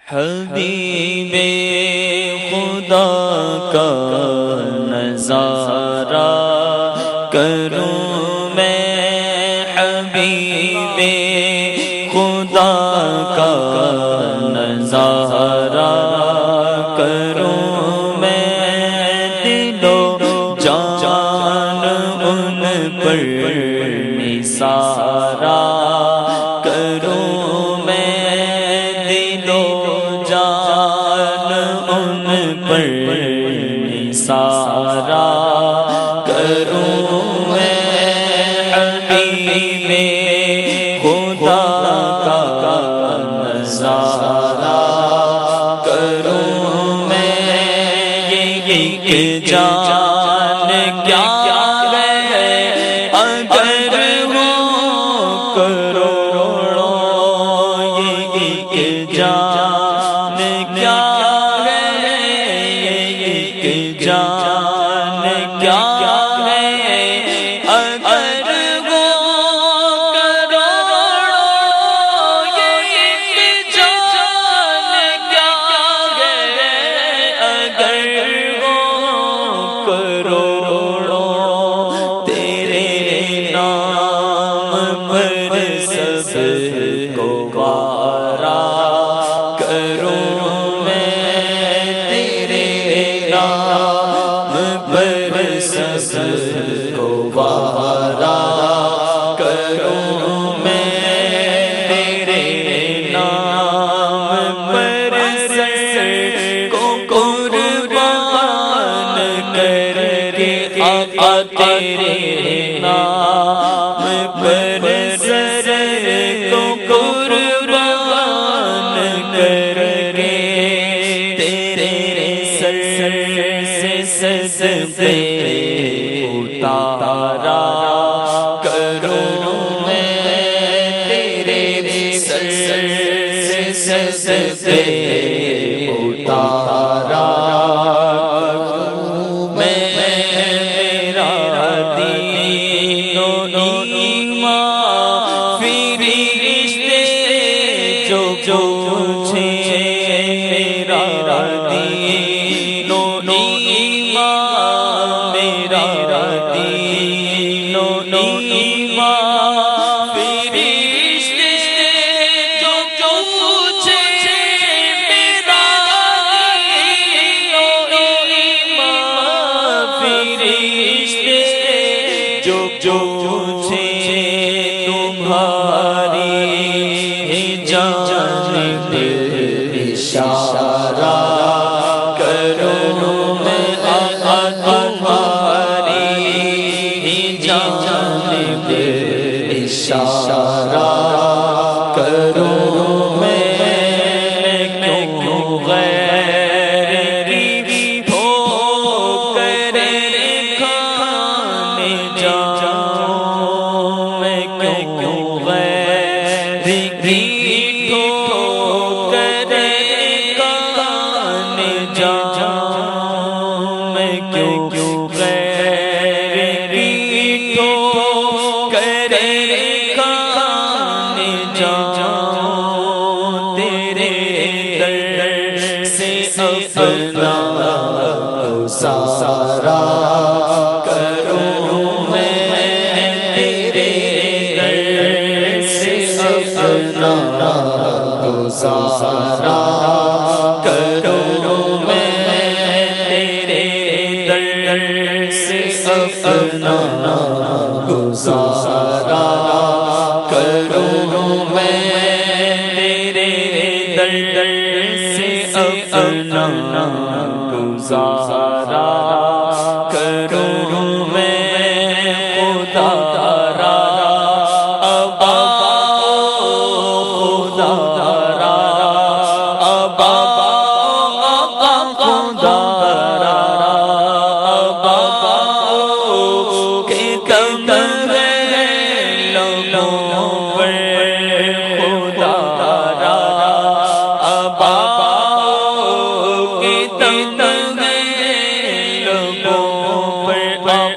حبیب خدا کا نظارہ کروں میں، حبیب خدا کا نظارہ کروں میں، دل و جان ان پر نثارہ کروں میں، دل و جان ان پر نثارہ کروں میں، حبیب خدا کا نظارہ کروں میں، یہ جان کیا ہے اگر وہ کروڑوں، یہ جان کیا ہے، یہ جان کیا ہے اگر وہ کروڑوں، یہ جان کیا ہے اگر وہ کروڑوں، تیرے نام پر سب کو وارا کروں میں، تیرے نام پر سب کو وارا کروں میں، تیرے نام پر سب کو قربان کر کے، آقا تیرے نام پر سر کو قربان کر کے، تیرے سر سے سجدے اتارا کروں میں، تیرے سر سے سجدے اتارا کروں میں، میرا دین و ایمان فرشتے جو پوچھے، میرا دین و ایمان، میرا دین و ایمان فرشتے جو پوچھے، میرا دین و ایمان فرشتے جو پوچھے، تمہاری جانب اشارہ کروں میں، تمہاری جانب اشارہ کروں میں، کیوں غیر کی ہو کر کھانے جاؤں، میں کیوں غیر کی ہو کر کھانے جاؤں، میں کیوں غیر کی ہو کر کھانے جاؤں، تیرے در سے اپنا گزارا کروں میں، تیرے در سے اپنا گزارا کروں میں، تیرے در سے اپنا گزارا کروں میں، تیرے در سے اپنا گزارا کروں میں، خدا را ابا خدا را ابا خدا را ابا کہ تم لوگوں پر خدا را ابا کہ تم لوگوں پر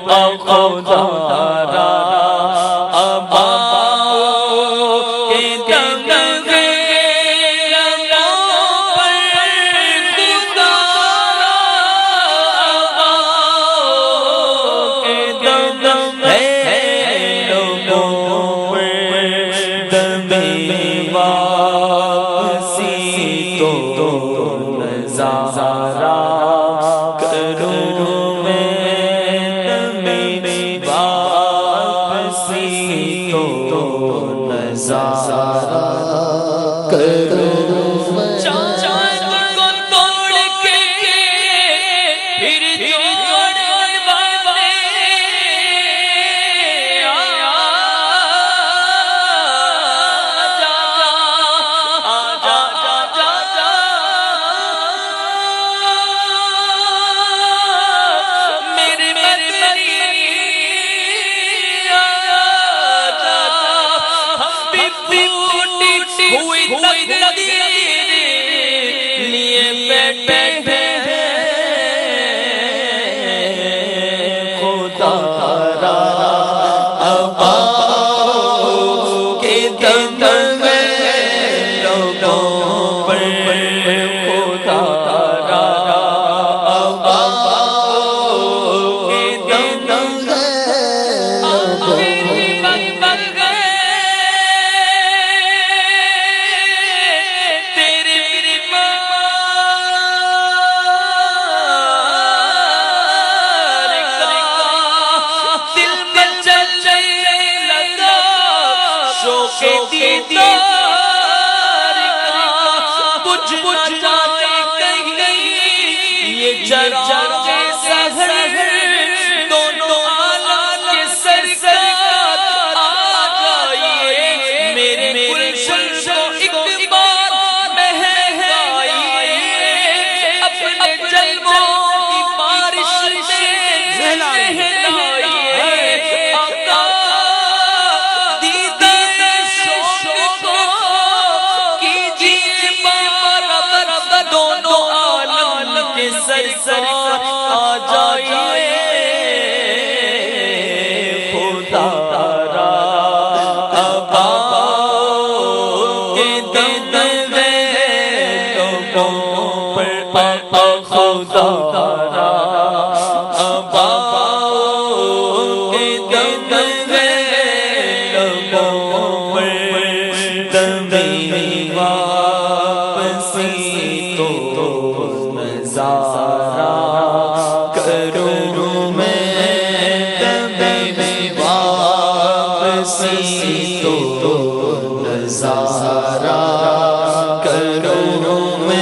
خدا را آباؤں کے دم دیدار کا بجھ جائے کہیں یہ چراغ سحر دونوں عالم کے سرکار آ جائیے میرے گلشن کو ایک بار مہکائیے اپنے جلووں کی بارش میں نہلائیے آقا دونوں عالم کے سرکار آ جائیے خدا را آباؤں کے دم لوگوں پر خدا را آباؤں کے دم لوگوں پر دمی واپسی تو نظارہ کروں میں دمی واپسی تو نظارہ کروں میں